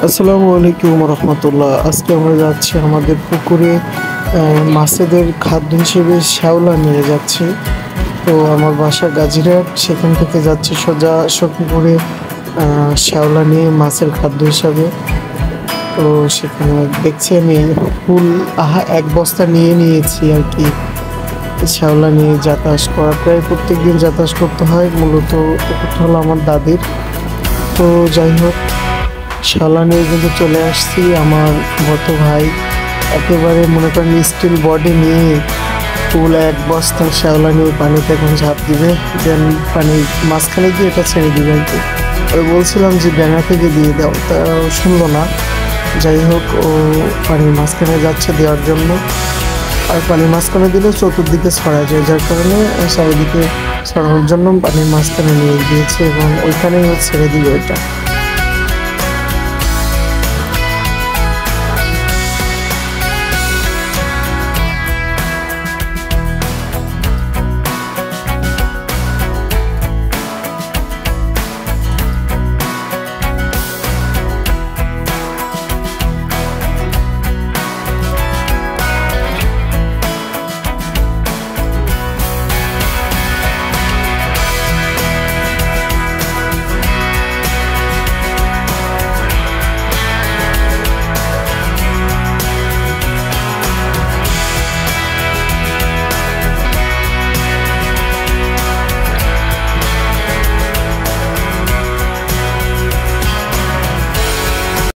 আসসালামু আলাইকুম রহমতুল্লাহ। আজকে আমরা যাচ্ছি আমাদের পুকুরে মাছেদের খাদ্য হিসেবে শ্যাওলা নিয়ে যাচ্ছি। তো আমার বাসা গাজীরহাট, সেখান থেকে যাচ্ছি সোজা সখীপুরে শ্যাওলা নিয়ে মাছের খাদ্য হিসাবে। তো সেখানে দেখছি আমি ফুল এক বস্তা নিয়ে নিয়েছি আর কি। শ্যাওলা নিয়ে যাতায়াত করা প্রায় প্রত্যেক দিন যাতায়াত করতে হয়। মূলত পুকুরটা হলো আমার দাদির। তো যাই হোক, শ্যাওলা নিয়ে কিন্তু চলে আসছি। আমার মত ভাই একেবারে মনে করেন স্টিল বডি নিয়ে ফুল এক বস্তা শ্যাওলা নিয়ে পানিতে এখন ঝাঁপ দিবে, দেন পানির মাঝখানে গিয়ে এটা ছেড়ে দিবে আর কি। ওই বলছিলাম যে ব্যাঙা থেকে দিয়ে দাও, তা শুনলো না। যাই হোক, ও পানির মাঝখানে যাচ্ছে দেওয়ার জন্য। আর পানির মাঝখানে দিলে চতুর্দিকে ছড়া যায়, যার কারণে চারিদিকে ছড়ানোর জন্য পানির মাঝখানে নিয়ে গিয়েছে এবং ওইখানেই ও ছেড়ে দিল এটা।